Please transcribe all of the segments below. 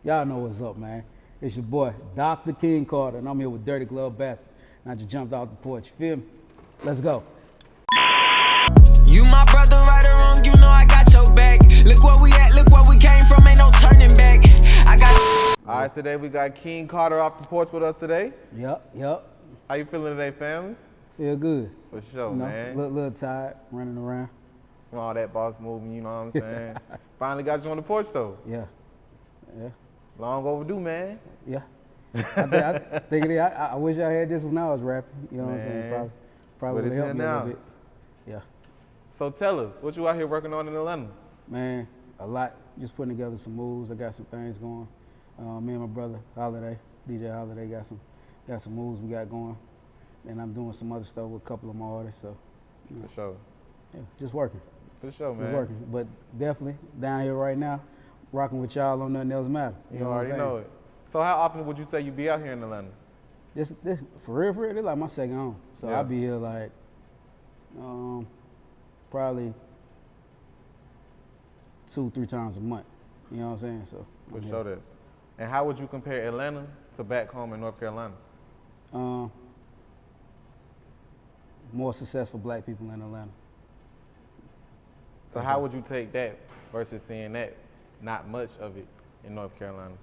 Y'all know what's up, man. It's your boy, Dr. King Carter, and I'm here with Dirty Glove Bastards. And I just jumped out the porch, you feel me? Let's go. You my brother, right or wrong, you know I got your back. Look where we at, look where we came from, ain't no turning back. I got. All right, today we got King Carter off the porch with us today. Yep. How you feeling today, family? Feel good. For sure, You know, man. little tired, running around. From all that boss moving, you know what I'm saying? Finally got you on the porch, though. Yeah. Long overdue, man. Yeah. I wish I had this when I was rapping. You know what I'm saying? Man. Probably But it's would help here me a now. little bit. Yeah. So tell us, what you out here working on in Atlanta? Man, a lot. Just putting together some moves. I got some things going. Me and my brother, Holiday, DJ Holiday, got some moves we got going. And I'm doing some other stuff with a couple of my artists. So, you know, For sure. yeah, just working. For sure, man. Just working. But definitely down here right now, rocking with y'all on Nothing Else Matter. You what I'm already saying? know it. So how often would you say you be out here in Atlanta? This for real, this like my second home. So Yeah. I'll be here like probably 2-3 times a month. You know what I'm saying? So For I'm sure here. that. And how would you compare Atlanta to back home in North Carolina? More successful black people in Atlanta. So how would you take that versus seeing that not much of it in North Carolina?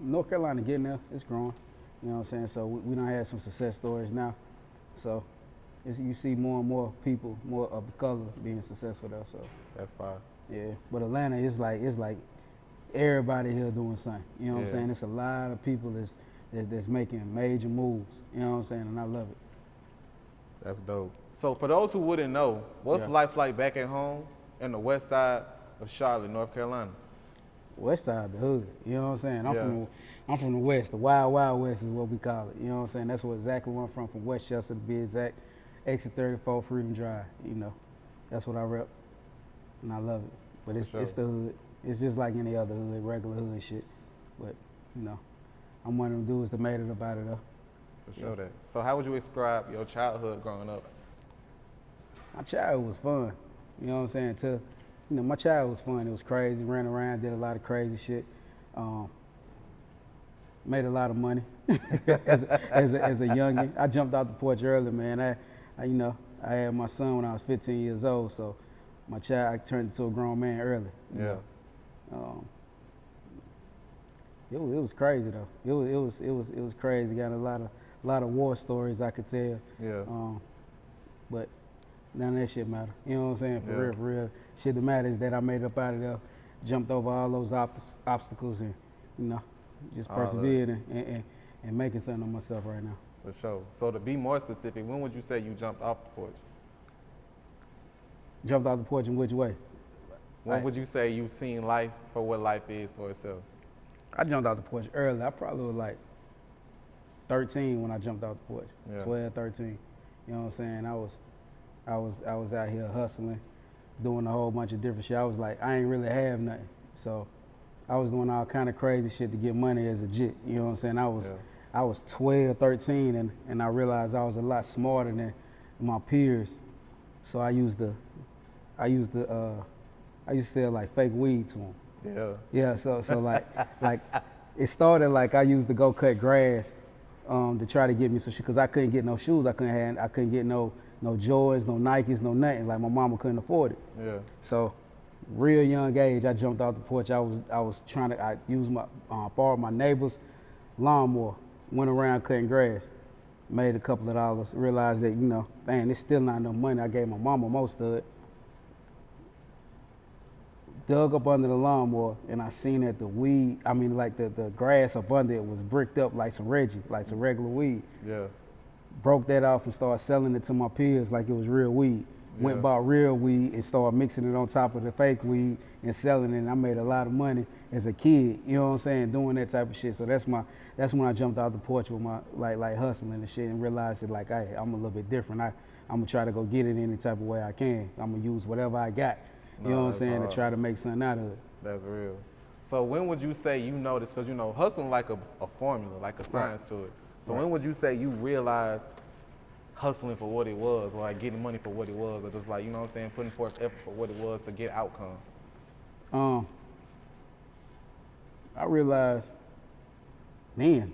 North Carolina getting there, it's growing. You know what I'm saying? So we done had some success stories now. So you see more and more people, more of the color being successful there. So That's fine. yeah, but Atlanta is like everybody here doing something. You know what I'm Yeah. saying? It's a lot of people that's making major moves. You know what I'm saying? And I love it. That's dope. So for those who wouldn't know, what's Yeah. life like back at home in the west side of Charlotte, North Carolina? West side, the hood. You know what I'm saying? Yeah. I'm from the west. The wild, wild west is what we call it. You know what I'm saying? That's exactly where I'm from Westchester to be exact. Exit 34, Freedom Drive. You know, that's what I rep, and I love it. But it's sure. the hood. It's just like any other hood, regular hood shit. But you know, I'm one of them dudes that made it about it though. For sure that. So how would you describe your childhood growing up? My childhood was fun. You know what I'm saying? My childhood was fun. It was crazy. Ran around, did a lot of crazy shit. Made a lot of money as a youngin. I jumped out the porch early, man. I had my son when I was 15 years old, so I turned into a grown man early. Yeah. It was crazy though. It was crazy. Got a lot of war stories I could tell. Yeah. But none of that shit matter. You know what I'm saying? Yeah. For real. Shit that matters is that I made it up out of there, jumped over all those obstacles, and just All of it. persevered and making something of myself right now. For sure. So to be more specific, when would you say you jumped off the porch? Jumped off the porch in which way? When would you say you've seen life for what life is for itself? I jumped out the porch early. I probably was like 13 when I jumped out the porch. Yeah. 12, 13. You know what I'm saying? I was out here hustling, doing a whole bunch of different shit. I was like, I ain't really have nothing. So I was doing all kind of crazy shit to get money as a jit. You know what I'm saying? I was 12, 13, and I realized I was a lot smarter than my peers. So I used to sell like fake weed to them. Yeah. Yeah, so like it started like I used to go cut grass to try to get me some shit because I couldn't get no shoes. I couldn't get no Jordans, no Nikes, no nothing. Like my mama couldn't afford it. Yeah. So real young age, I jumped out the porch. I used borrowed my neighbor's lawnmower, went around cutting grass, made a couple of dollars, realized that, man, it's still not enough money. I gave my mama most of it. Dug up under the lawnmower, and I seen that the grass up under it was bricked up like some Reggie, like some regular weed. Yeah. Broke that off and started selling it to my peers like it was real weed. Went Yeah. bought real weed and started mixing it on top of the fake weed and selling it. And I made a lot of money as a kid, you know what I'm saying, doing that type of shit. So that's when I jumped out the porch with my like hustling and shit and realized that like, hey, I'm a little bit different. I'm gonna try to go get it any type of way I can. I'm gonna use whatever I got, you know what I'm that's saying, hard. to try to make something out of it. That's real. So when would you say you noticed, because hustling like a formula, like a science to it. So when would you say you realized hustling for what it was, or like getting money for what it was, or just like, you know what I'm saying, putting forth effort for what it was to get outcome? I realized then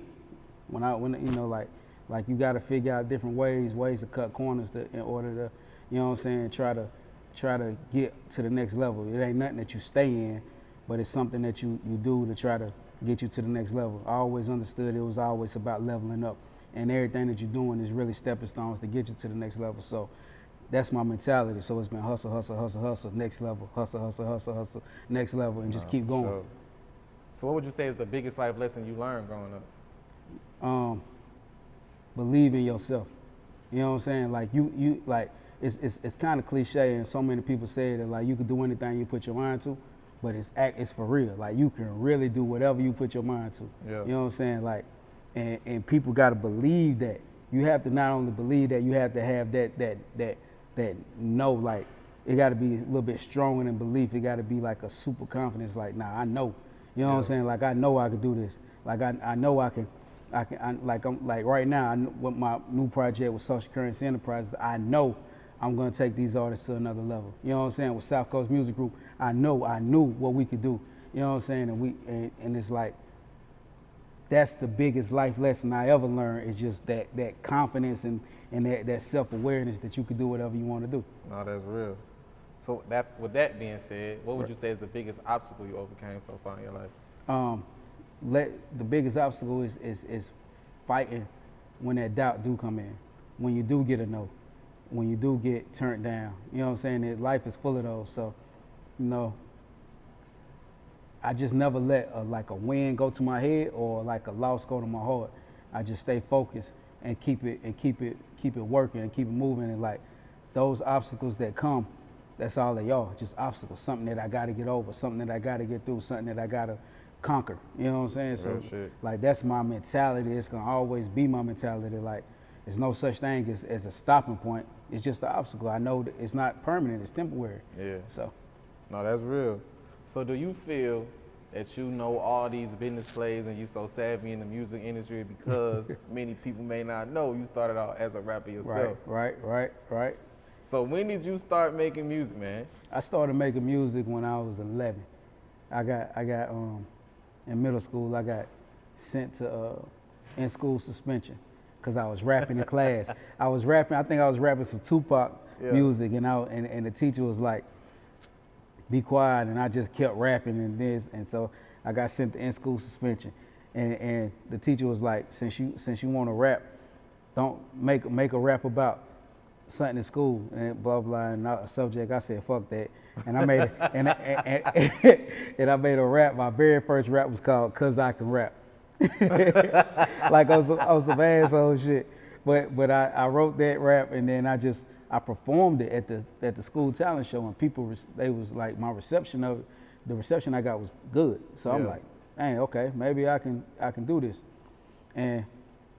when you know, like you got to figure out different ways to cut corners in order to, you know what I'm saying, try to get to the next level. It ain't nothing that you stay in, but it's something that you do to try to get you to the next level. I always understood it was always about leveling up, and everything that you're doing is really stepping stones to get you to the next level. So that's my mentality. So it's been hustle, next level, hustle, next level, and just keep going. Sure. So what would you say is the biggest life lesson you learned growing up? Believe in yourself. You know what I'm saying? Like you like it's kind of cliche, and so many people say that like you can do anything you put your mind to, but it's for real. Like you can really do whatever you put your mind to. Yeah. You know what I'm saying? Like, and people got to believe that. You have to not only believe that, you have to have that know, like it got to be a little bit stronger than belief. It got to be like a super confidence. Like, nah, I know. You know what I'm saying? Like I know I can do this. Like I know I can. I'm like right now, with my new project with Social Currency Enterprises, I know I'm gonna take these artists to another level. You know what I'm saying? With South Coast Music Group, I knew what we could do. You know what I'm saying? And it's like, that's the biggest life lesson I ever learned, is just that confidence and that self-awareness that you could do whatever you want to do. No, that's real. So with that being said, what would you say is the biggest obstacle you overcame so far in your life? The biggest obstacle is fighting when that doubt do come in, when you do get a no, when you do get turned down. You know what I'm saying? That life is full of those. So, you know, I just never let a win go to my head or like a loss go to my heart. I just stay focused and keep it working and keep it moving. And like those obstacles that come, that's all they are, just obstacles. Something that I got to get over, something that I got to get through, something that I got to conquer. You know what I'm saying? Real So shit. like that's my mentality. It's gonna always be my mentality. Like there's no such thing as a stopping point. It's just an obstacle. I know that it's not permanent, it's temporary. Yeah. So No, that's real. So do you feel that you know all these business plays and you so savvy in the music industry because many people may not know you started out as a rapper yourself? Right. So when did you start making music, man? I started making music when I was 11. I got in middle school, I got sent to in-school suspension because I was rapping in class. I think I was rapping some Tupac music, and the teacher was like, be quiet, and I just kept rapping and so I got sent to in-school suspension. And the teacher was like, since you want to rap, don't make a rap about something in school and blah blah and a subject. I said fuck that, and I made and I made a rap. My very first rap was called "Cause I Can Rap," like I was some asshole shit. But I wrote that rap, and then I performed it at the school talent show, and people they was like, my reception of it, the reception I got was good. So I'm like, dang, okay, maybe I can do this. And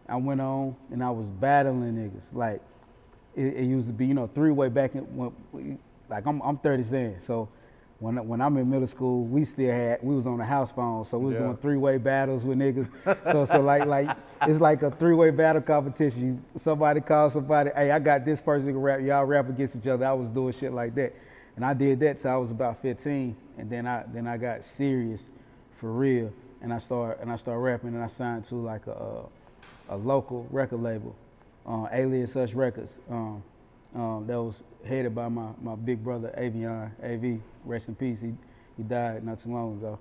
I went on and I was battling niggas. Like it used to be, you know, three-way back in, like I'm 37, so when I'm in middle school, we was on the house phone, so we was doing three-way battles with niggas. so like it's like a three-way battle competition. Somebody calls somebody, hey, I got this person who can rap, y'all rap against each other. I was doing shit like that, and I did that till I was about 15, and then I got serious for real, and I started rapping, and I signed to like a local record label, Alias Such Records, that was headed by my big brother Avion, AV, rest in peace. He died not too long ago,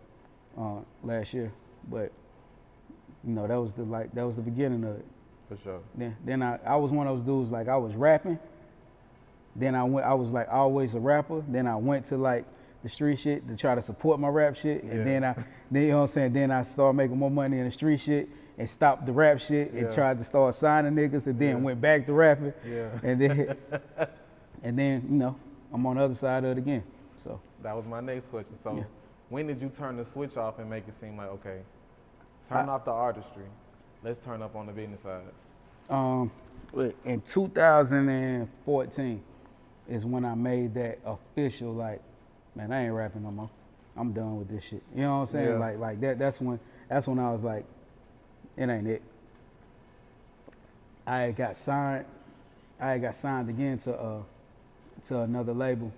last year. But you know, that was the beginning of it. For sure. Then I was one of those dudes, like I was rapping. Then I was like always a rapper. Then I went to like the street shit to try to support my rap shit, and then you know what I'm saying. Then I started making more money in the street shit and stopped the rap shit and tried to start signing niggas, and then went back to rapping. And then you know, I'm on the other side of it again. So that was my next question. So when did you turn the switch off and make it seem like, okay, turn off the artistry, let's turn up on the business side? In 2014 is when I made that official, like, man, I ain't rapping no more. I'm done with this shit. You know what I'm saying? Like that. That's when I was like, it ain't it. I had got signed again to another label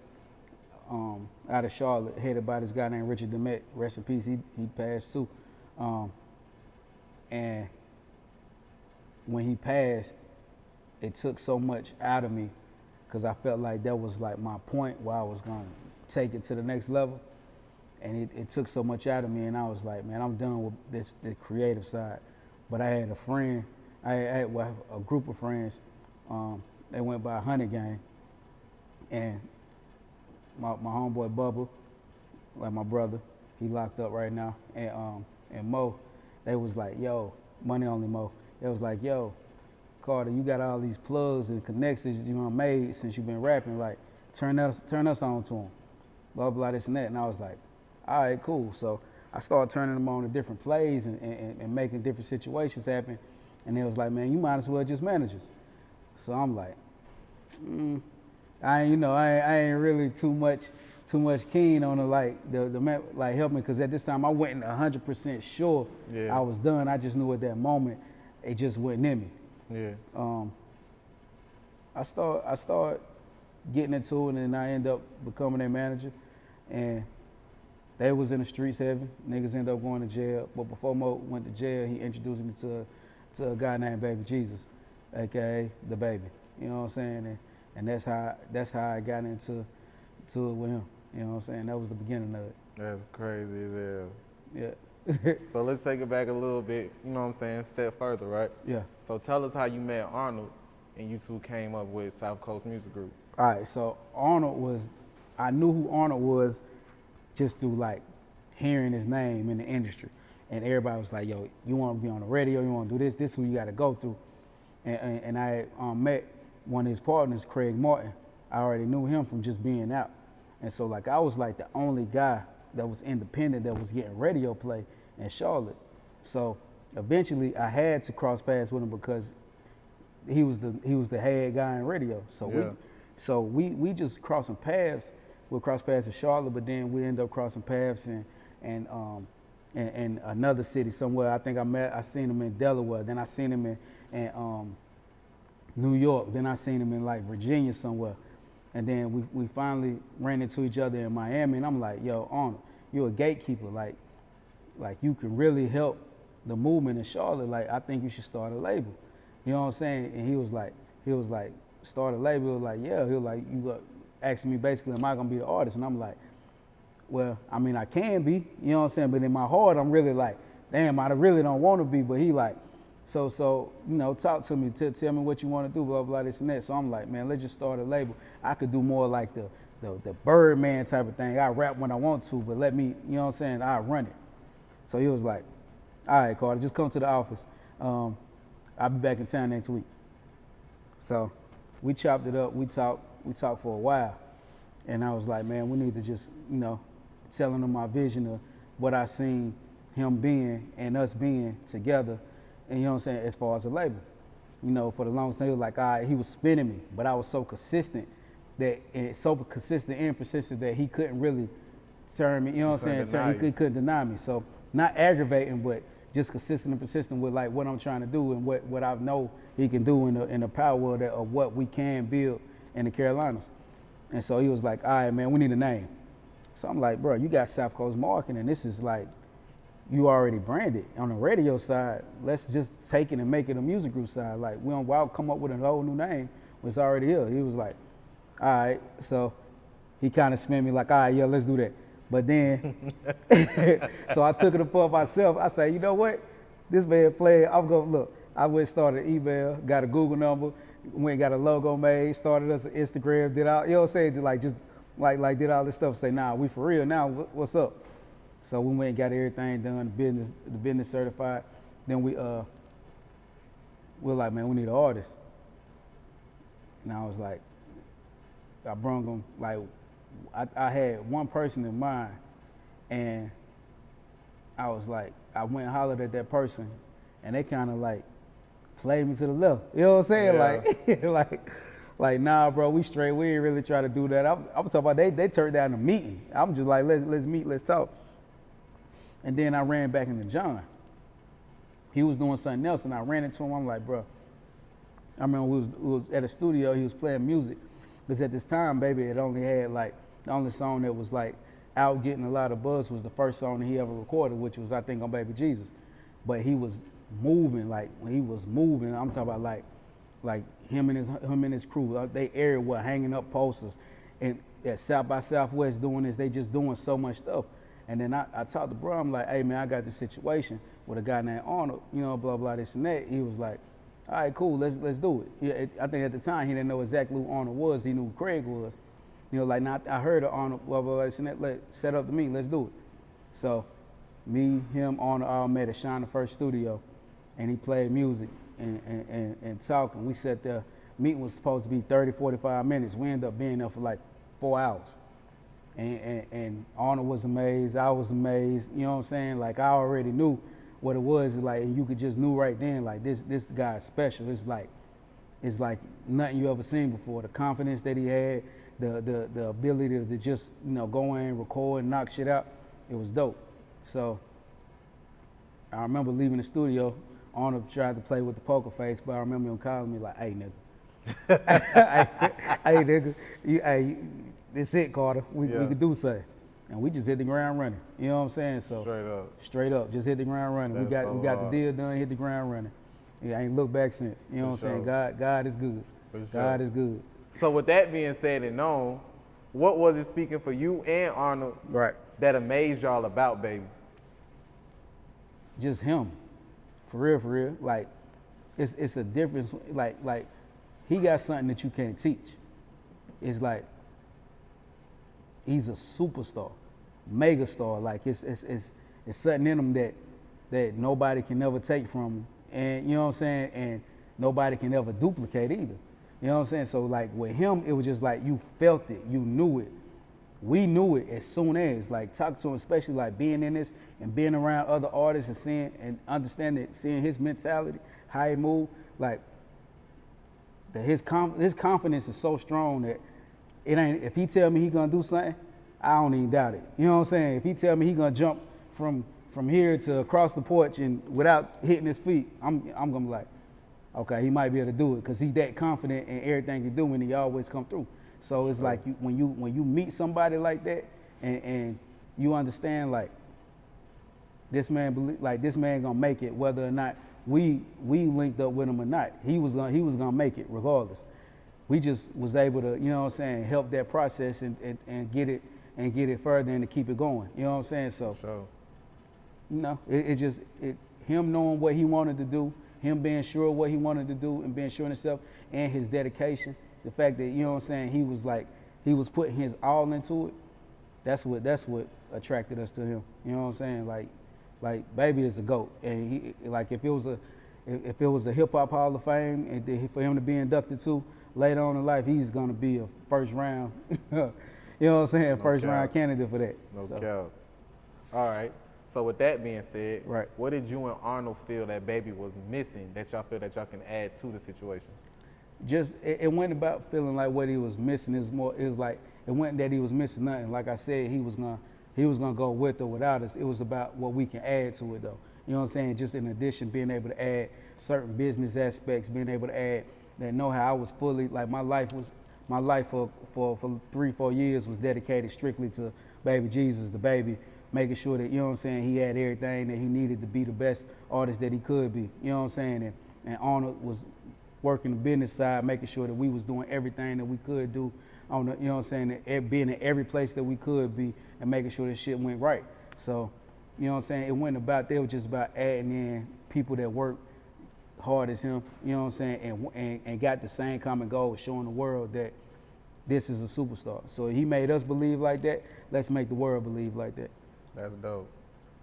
out of Charlotte, headed by this guy named Richard Demet. Rest in peace. He passed too. And when he passed, it took so much out of me because I felt like that was like my point where I was gonna take it to the next level. And it took so much out of me, and I was like, man, I'm done with the creative side. But I had a friend, I had a group of friends, they went by a hunting game, and my homeboy Bubba, like my brother, he locked up right now, and Mo, they was like, yo, Money Only Mo, they was like, yo, Carter, you got all these plugs and connections you done made since you've been rapping, like, turn us on to them, blah, blah, this and that. And I was like, all right, cool. So I started turning them on to different plays and making different situations happen. And they was like, man, you might as well just manage us. So I'm like, I ain't really too much keen on the helping, because at this time I wasn't 100% sure I was done. I just knew at that moment it just wasn't in me. Yeah. I started getting into it, and I ended up becoming their manager. And they was in the streets heavy. Niggas ended up going to jail. But before Mo went to jail, he introduced me to a guy named Baby Jesus, aka DaBaby. You know what I'm saying? And that's how I got into it with him. You know what I'm saying? That was the beginning of it. That's crazy as hell. Yeah. So let's take it back a little bit, you know what I'm saying, step further, right? Yeah. So tell us how you met Arnold and you two came up with South Coast Music Group. All right, so I knew who Arnold was just through like hearing his name in the industry. And everybody was like, yo, you want to be on the radio, you want to do this is who you got to go through. And I met one of his partners, Craig Martin. I already knew him from just being out. And so like I was like the only guy that was independent that was getting radio play in Charlotte. So eventually I had to cross paths with him because he was the head guy in radio. So we just crossing paths. We'll cross paths in Charlotte, but then we end up crossing paths in another city somewhere. I think I seen him in Delaware. Then I seen him in New York. Then I seen him in like Virginia somewhere. And then we finally ran into each other in Miami. And I'm like, yo, Arnold, you're a gatekeeper. Like you can really help the movement in Charlotte. Like I think you should start a label. You know what I'm saying? And he was like, start a label. He was like, yeah. He was like, you asking me basically, am I gonna be the artist? And I'm like, well, I mean, I can be, you know what I'm saying? But in my heart, I'm really like, damn, I really don't want to be. But he like, so you know, talk to me, tell me what you want to do, blah, blah, this and that. So I'm like, man, let's just start a label. I could do more like the Birdman type of thing. I rap when I want to, but let me, you know what I'm saying, I run it. So he was like, all right, Carter, just come to the office. I'll be back in town next week. So we chopped it up, we talked for a while. And I was like, man, we need to just, you know, telling him my vision of what I seen him being and us being together. And you know what I'm saying, as far as a label. You know, for the longest time, he was like, all right, he was spinning me, but I was so consistent and persistent that he couldn't really turn me, you know what I'm saying, he couldn't deny me. So not aggravating, but just consistent and persistent with like what I'm trying to do and what I know he can do in the power of what we can build in the Carolinas. And so he was like, all right, man, we need a name. So I'm like, bro, you got South Coast marketing, and this is like, you already branded. On the radio side, let's just take it and make it a music group side. Like, we don't come up with a whole new name, it's already here. He was like, all right. So he kind of spin me like, all right, yeah, let's do that. But then, so I took it upon myself. I said, you know what? This man playing, I'm going to look. I went started an email, got a Google number, went got a logo made, started us an Instagram, did all, you know what I'm saying? Like just like did all this stuff. Say, nah, we for real now. What's up? So we went and got everything done, the business certified. Then we're like, man, we need an artist. And I was like, I brung them, like, I had one person in mind, and I was like, I went and hollered at that person, and they kind of like played me to the left. You know what I'm saying? Yeah. Like, nah, bro, we straight. We ain't really try to do that. I'm talking about they turned down the meeting. I'm just like, let's meet, let's talk. And then I ran back into John. He was doing something else, and I ran into him. I'm like, bro, I remember we was at a studio. He was playing music, because at this time, baby, it only had like the only song that was like out getting a lot of buzz was the first song that he ever recorded, which was I think on Baby Jesus. But he was moving, like when he was moving, I'm talking about like him and his crew. They everywhere hanging up posters, and at South by Southwest doing this, they just doing so much stuff. And then I talked to bro, I'm like, hey man, I got this situation with a guy named Arnold, you know, blah blah this and that. He was like, all right, cool, let's do it. I think at the time he didn't know exactly who Arnold was. He knew who Craig was. You know, like now I heard of Arnold, blah blah this and that. Set up to me, let's do it. So me, him, Arnold all met at Shine the First Studio, and he played music and talking. We sat there. Meeting was supposed to be 30, 45 minutes. We ended up being there for like 4 hours. And Arnold was amazed. I was amazed. You know what I'm saying? Like I already knew what it was. Like, and you could just knew right then. Like this guy's special. It's like nothing you ever seen before. The confidence that he had, the ability to just go in, record, and knock shit out. It was dope. So I remember leaving the studio. Arnold tried to play with the poker face, but I remember him calling me like, "Hey nigga, hey nigga, hey, this it, Carter. We could do something." And we just hit the ground running. You know what I'm saying? So straight up, just hit the ground running. We got the deal done, hit the ground running. Yeah, I ain't looked back since. You know what I'm saying? God is good. God is good. So with that being said and known, what was it speaking for you and Arnold that amazed y'all about Baby? Just him. For real. Like, it's a difference. Like, he got something that you can't teach. It's like, he's a superstar, mega star. Like, it's something in him that nobody can never take from him. And, you know what I'm saying? And nobody can ever duplicate either. You know what I'm saying? So, like, with him, it was just like, you felt it, you knew it. We knew it as soon as, like, talking to him, especially like being in this and being around other artists and seeing and understanding, seeing his mentality, how he moved, like, that his confidence is so strong that it ain't, if he tell me he gonna do something, I don't even doubt it. You know what I'm saying? If he tell me he gonna jump from here to across the porch and without hitting his feet, I'm gonna be like, okay, he might be able to do it because he's that confident in everything he do and he always come through. So it's like when you meet somebody like that and you understand like this man gonna make it whether or not we linked up with him or not. He was gonna make it regardless. We just was able to, you know what I'm saying, help that process and get it further and to keep it going. You know what I'm saying? So you know, him knowing what he wanted to do, him being sure of what he wanted to do and being sure in himself and his dedication. The fact that, you know what I'm saying, he was putting his all into it, that's what attracted us to him. You know what I'm saying? Like Baby is a GOAT. And he, like if it was a hip hop Hall of Fame and for him to be inducted to later on in life, he's gonna be a first round, you know what I'm saying, first round candidate for that. No doubt. All right. So with that being said, right, what did you and Arnold feel that Baby was missing that y'all feel that y'all can add to the situation? Just it wasn't about feeling like what he was missing. It was like it wasn't that he was missing nothing. Like I said, he was gonna go with or without us. It was about what we can add to it though. You know what I'm saying? Just in addition, being able to add certain business aspects, being able to add that know-how. I was fully like my life for 3-4 years was dedicated strictly to Baby Jesus, DaBaby, making sure that, you know what I'm saying, he had everything that he needed to be the best artist that he could be. You know what I'm saying? And Arnold was working the business side, making sure that we was doing everything that we could do on the, you know what I'm saying, being in every place that we could be and making sure that shit went right. So, you know what I'm saying, it wasn't about that, it was just about adding in people that work hard as him, you know what I'm saying, and got the same common goal of showing the world that this is a superstar. So he made us believe like that, let's make the world believe like that. That's dope.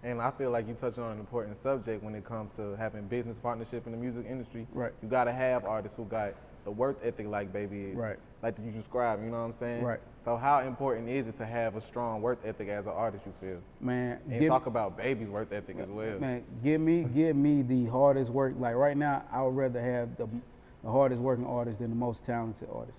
And I feel like you touched on an important subject when it comes to having business partnership in the music industry. Right. You gotta have artists who got the work ethic like Baby is. Right. Like you described, you know what I'm saying? Right. So how important is it to have a strong work ethic as an artist, you feel? Man, and talk about Baby's work ethic as well. Man, give me the hardest work. Like right now, I would rather have the hardest working artist than the most talented artist.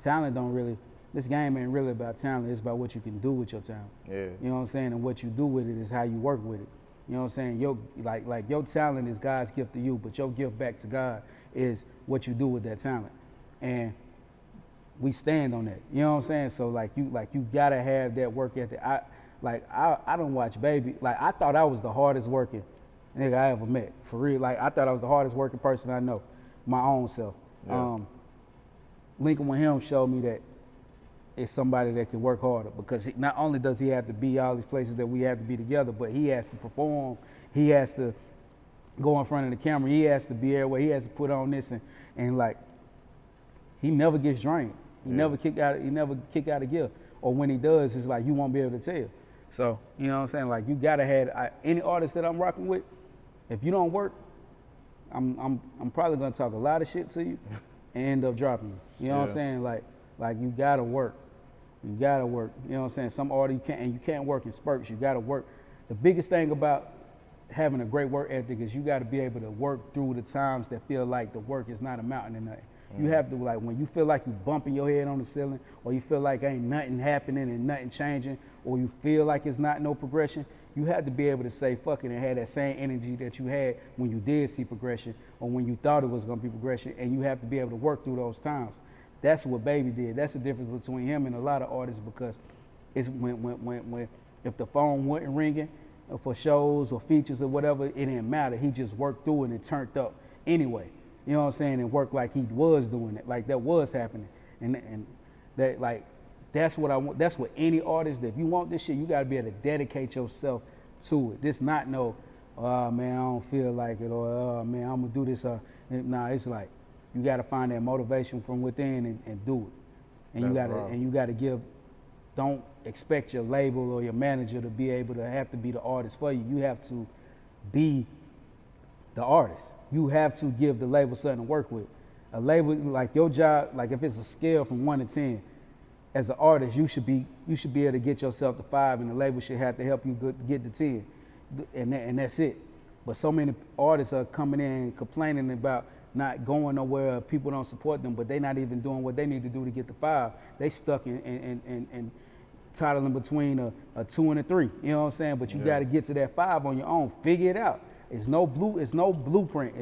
Talent don't really, this game ain't really about talent, it's about what you can do with your talent. Yeah. You know what I'm saying? And what you do with it is how you work with it. You know what I'm saying? Your talent is God's gift to you, but your gift back to God is what you do with that talent. And we stand on that. You know what I'm saying? So like you gotta have that work ethic. Like I don't watch Baby. Like I thought I was the hardest working nigga I ever met. For real. Like I thought I was the hardest working person I know. My own self. Yeah. Linking with him showed me that it's somebody that can work harder, because not only does he have to be all these places that we have to be together, but he has to perform. He has to go in front of the camera. He has to be everywhere. He has to put on this and like he never gets drained. He never kick out of gear. Or when he does, it's like you won't be able to tell. So, you know what I'm saying? Like you gotta have any artist that I'm rocking with, if you don't work, I'm probably gonna talk a lot of shit to you and end up dropping you. You know what I'm saying? Like you gotta work. You gotta work. You know what I'm saying? Some artists you can't work in spurts. You gotta work. The biggest thing about having a great work ethic is you gotta be able to work through the times that feel like the work is not amounting to nothing. You have to, like, when you feel like you bumping your head on the ceiling, or you feel like ain't nothing happening and nothing changing, or you feel like it's not no progression, you have to be able to say fuck it and have that same energy that you had when you did see progression, or when you thought it was gonna be progression, and you have to be able to work through those times. That's what Baby did. That's the difference between him and a lot of artists, because it's when if the phone wasn't ringing for shows or features or whatever, it didn't matter. He just worked through it and turned up anyway. You know what I'm saying? And worked like he was doing it, like that was happening. And that, like, that's what I want. That's what any artist, that if you want this shit, you gotta be able to dedicate yourself to it. This not no, oh man, I don't feel like it, or oh man, I'm gonna do this. Nah, it's like you gotta find that motivation from within and do it. And you gotta give. Don't expect your label or your manager to be able to have to be the artist for you. You have to be the artist. You have to give the label something to work with. A label, like your job, like if it's a scale from 1 to 10, as an artist, you should be able to get yourself to 5, and the label should have to help you get to 10, and that's it. But so many artists are coming in complaining about not going nowhere, people don't support them, but they're not even doing what they need to do to get to 5. They stuck in titling between a 2 and a 3. You know what I'm saying? But you got to get to that 5 on your own. Figure it out. It's no blueprint.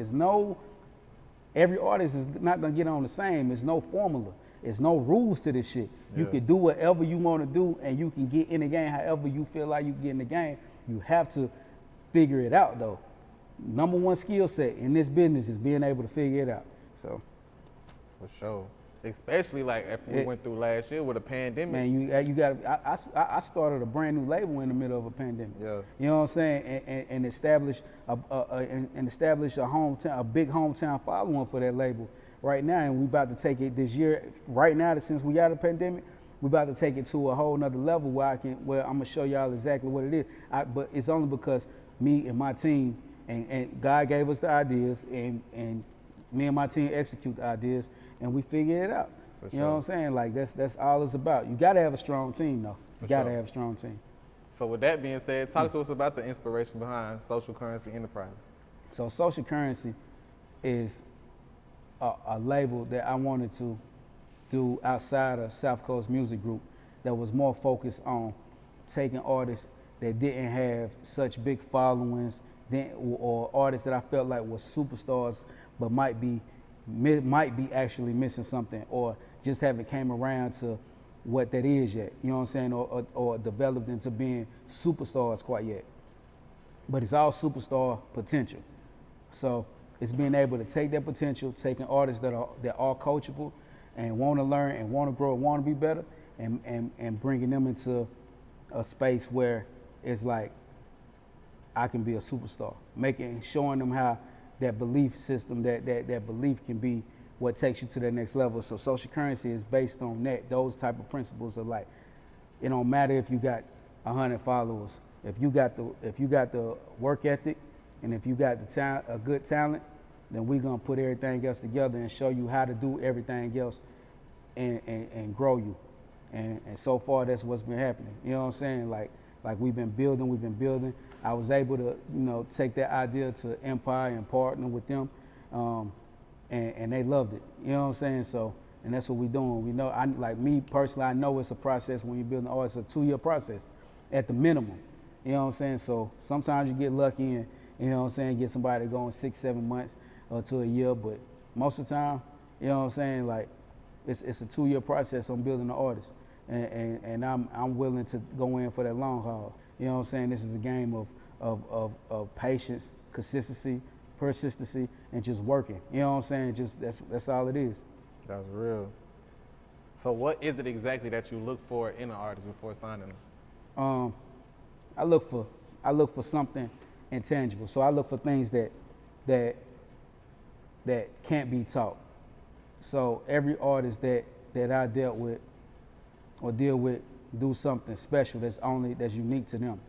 Every artist is not gonna get on the same. It's no formula. It's no rules to this shit. You can do whatever you want to do, and you can get in the game however you feel like you get in the game. You have to figure it out though. Number one skill set in this business is being able to figure it out. So, for sure. Especially like after we went through last year with a pandemic. Man, you got. I started a brand new label in the middle of a pandemic. Yeah. You know what I'm saying, and establish a hometown, a big hometown following for that label right now, and we about to take it this year. Right now, since we got a pandemic, we about to take it to a whole nother level where I'm gonna show y'all exactly what it is. But it's only because me and my team and God gave us the ideas, and me and my team execute the ideas. And we figure it out. You know what I'm saying? Like that's all it's about. You gotta have a strong team though. You gotta have a strong team. So with that being said, talk to us about the inspiration behind Social Currency Enterprises. So Social Currency is a label that I wanted to do outside of South Coast Music Group that was more focused on taking artists that didn't have such big followings, or artists that I felt like were superstars but might be actually missing something, or just haven't came around to what that is yet, you know what I'm saying, or developed into being superstars quite yet. But it's all superstar potential. So it's being able to take that potential, taking artists that are coachable and want to learn and want to grow and want to be better, and bringing them into a space where it's like, I can be a superstar, showing them how that belief system, that belief can be what takes you to that next level. So Social Currency is based on that. Those type of principles are like, it don't matter if you got 100 followers. If you got the work ethic, and if you got a good talent, then we're gonna put everything else together and show you how to do everything else, and grow you. And so far, that's what's been happening. You know what I'm saying? Like we've been building. I was able to, take that idea to Empire and partner with them, and they loved it. You know what I'm saying? So, and that's what we're doing. We know, me personally, I know it's a process when you're building art. It's a 2-year process at the minimum. You know what I'm saying? So sometimes you get lucky and, you know what I'm saying, get somebody going 6-7 months or to a year, but most of the time, you know what I'm saying, like it's a 2-year process on building an artist. and I'm willing to go in for that long haul. You know what I'm saying? This is a game of patience, consistency, persistency, and just working. You know what I'm saying? Just that's all it is. That's real. So what is it exactly that you look for in an artist before signing them? I look for something intangible. So I look for things that can't be taught. So every artist that I dealt with or deal with do something special that's unique to them.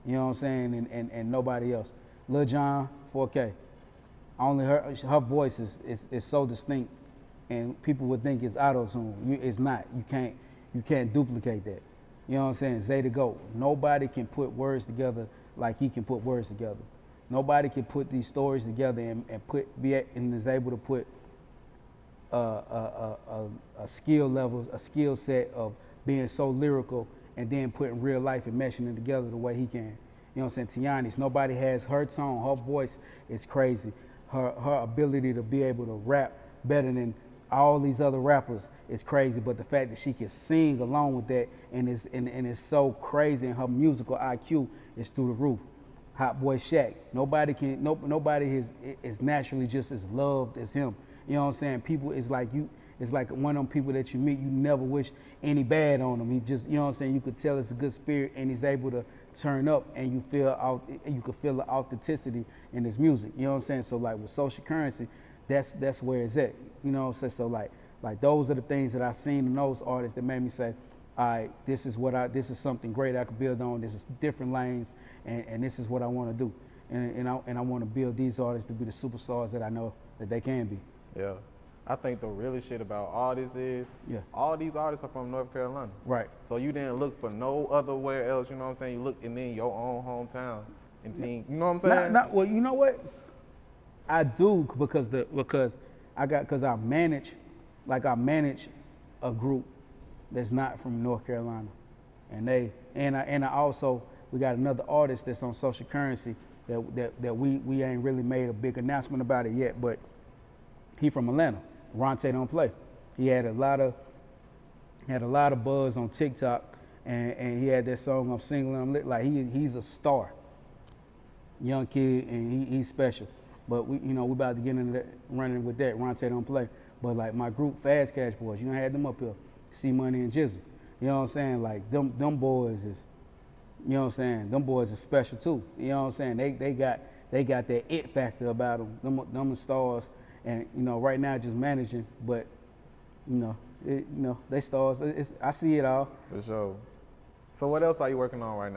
You know what I'm saying? And nobody else. Lil Jon, 4K. Only her voice is so distinct, and people would think it's auto-tune. It's not. You can't duplicate that. You know what I'm saying? Zay the GOAT. Nobody can put words together like he can put words together. Nobody can put these stories together and is able to put a skill set of being so lyrical and then putting real life and meshing it together the way he can. You know what I'm saying? Tiani's, nobody has her tone. Her voice is crazy. Her ability to be able to rap better than all these other rappers is crazy. But the fact that she can sing along with that and it's so crazy, and her musical IQ is through the roof. Hot Boy Shaq. Nobody is naturally just as loved as him. You know what I'm saying? People is like you. It's like one of them people that you meet, you never wish any bad on him. He just, you know what I'm saying? You could tell it's a good spirit, and he's able to turn up, and you could feel the authenticity in his music. You know what I'm saying? So like with Social Currency, that's where it's at. You know what I'm saying? So like those are the things that I've seen in those artists that made me say, all right, this is something great I could build on. This is different lanes, and this is what I want to do. And I want to build these artists to be the superstars that I know that they can be. Yeah. I think the realest shit about all this is, all these artists are from North Carolina. Right. So you didn't look for no other where else, you know what I'm saying? You looked in your own hometown and team, you know what I'm saying? Well, you know what? I do because I manage a group that's not from North Carolina. And I also, we got another artist that's on Social Currency that we ain't really made a big announcement about it yet, but he from Atlanta. Ronte Don't Play. He had a lot of buzz on TikTok, and he had that song "I'm Single and I'm Lit." Like he's a star, young kid, and he's special. But we about to get into that, running with that. Ronte Don't Play. But like my group, Fast Cash Boys, I had them up here, C Money and Jizzle. You know what I'm saying? Like them boys is, you know what I'm saying? Them boys is special too. You know what I'm saying? They got that it factor about them. Them stars. And right now just managing, but they stars. I see it all. For sure. So what else are you working on right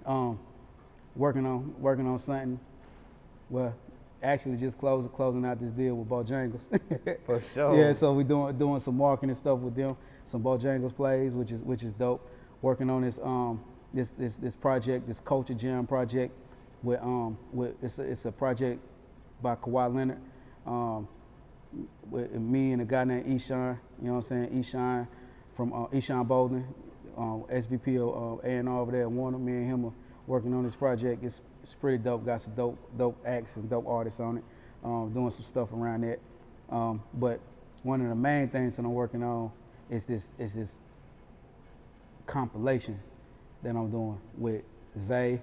now? Working on something. Well, actually just closing out this deal with Bojangles. For sure. Yeah, so we doing some marketing stuff with them, some Bojangles plays, which is dope. Working on this project, this Culture Jam project, with it's a project by Kawhi Leonard. With me and a guy named Eshawn, you know what I'm saying? Eshawn from Eshawn Bolden, SVP of A&R over there at Warner. Me and him are working on this project. It's pretty dope. Got some dope acts and dope artists on it. Doing some stuff around that. But one of the main things that I'm working on is this compilation that I'm doing with Zay,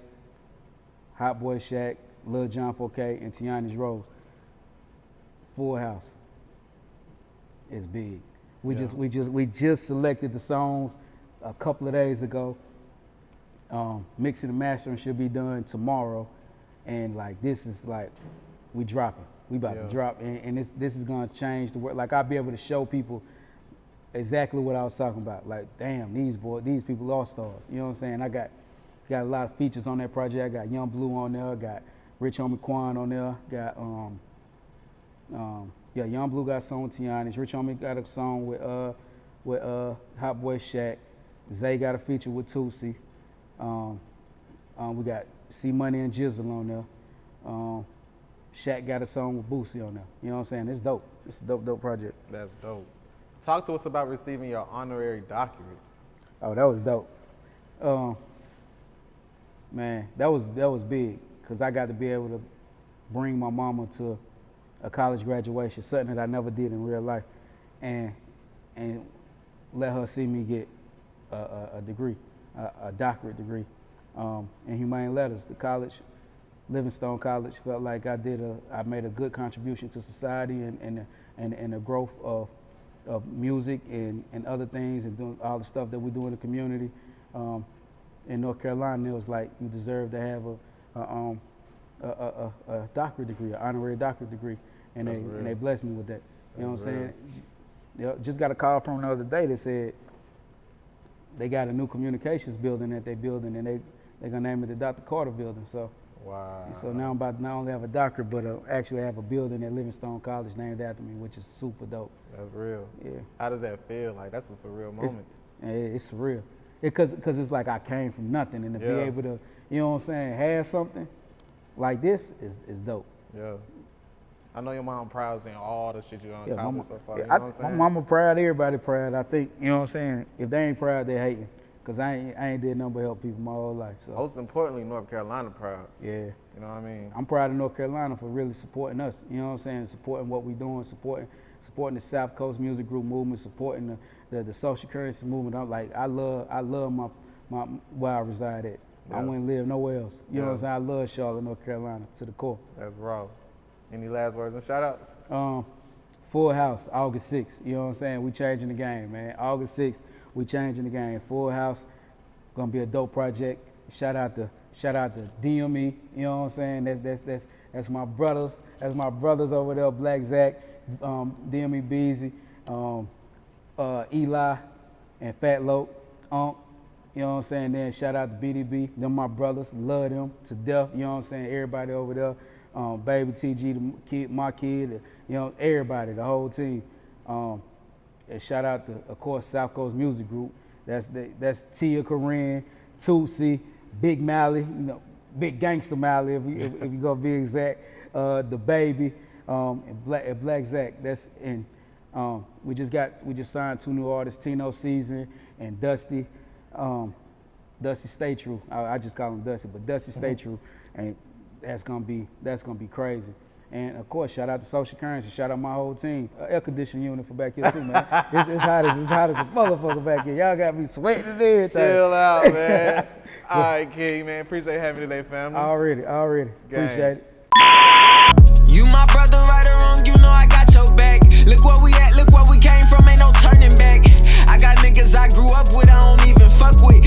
Hot Boy Shaq, Lil Jon 4K, and Tiani's Rose. Full House. It's big. We just selected the songs a couple of days ago. Mixing and mastering should be done tomorrow, and like this is like we dropping. We about to drop, and this is gonna change the world. Like I'll be able to show people exactly what I was talking about. Like damn, these people are stars. You know what I'm saying? I got a lot of features on that project. I got Young Blue on there. Got Rich Homie Quan on there. Got Young Blue got a song with Tiani's. Rich Homie got a song with Hot Boy Shaq. Zay got a feature with Tootsie. We got C Money and Jizzle on there. Shaq got a song with Boosie on there. You know what I'm saying? It's dope. It's a dope project. That's dope. Talk to us about receiving your honorary doctorate. Oh, that was dope. Man, that was big because I got to be able to bring my mama to a college graduation, something that I never did in real life, and let her see me get a degree, a doctorate degree in humane letters. The college, Livingstone College, felt like I made a good contribution to society and the growth of music and other things, and doing all the stuff that we do in the community. In North Carolina, it was like you deserve to have a doctorate degree, an honorary doctorate degree, and they blessed me with that. You know what I'm saying? Just got a call from the other day that said they got a new communications building that they're building, and they're gonna name it the Dr. Carter Building. So, wow. So now I'm about to not only have a doctorate, but actually have a building at Livingstone College named after me, which is super dope. That's real. Yeah. How does that feel? Like, that's a surreal moment. It's surreal. Because it's like I came from nothing, and to be able to, you know what I'm saying, have something like this is dope. Yeah. I know your mom proud of seeing all the shit you done accomplished so far. Yeah, you know what I'm saying? My mama proud, everybody proud. I think, you know what I'm saying, if they ain't proud, they hating. Because I ain't did nothing but help people my whole life. So. Most importantly, North Carolina proud. Yeah. You know what I mean? I'm proud of North Carolina for really supporting us. You know what I'm saying? Supporting what we doing, supporting the South Coast Music Group movement, supporting the social currency movement. I love my where I reside at. Yeah. I wouldn't live nowhere else. You know what I'm saying? I love Charlotte, North Carolina to the core. That's raw. Any last words and shout outs? Full House, August 6th. You know what I'm saying? We changing the game, man. August 6th, we changing the game. Full House, gonna be a dope project. Shout out to DME. You know what I'm saying? That's my brothers. That's my brothers over there. Black Zach, DME Beezy, Eli, and Fat Lope. You know what I'm saying? Then shout out to BDB. Them my brothers. Love them to death. You know what I'm saying? Everybody over there. Baby TG, the kid, my kid, you know, everybody, the whole team. And shout out to, of course, South Coast Music Group. That's Tia Corinne, Tootsie, Big Mally, you know, Big Gangster Mally, if you go be exact. DaBaby, and Black Zach. We just signed 2 new artists, Tino Season and Dusty. Dusty Stay True. I just call him Dusty, but Dusty Stay True. And that's gonna be crazy. And of course, shout out to Social Currency. Shout out my whole team. Air conditioning unit for back here too, man. it's hot as a motherfucker back here. Y'all got me sweating in there. Chill out, man. All right, King, man. Appreciate having you today, family. Already. Gang. Appreciate it. You my brother, right or wrong, you know I got your back. Look where we at, look where we came from, ain't no turning back. I got niggas I grew up with, I don't even fuck with.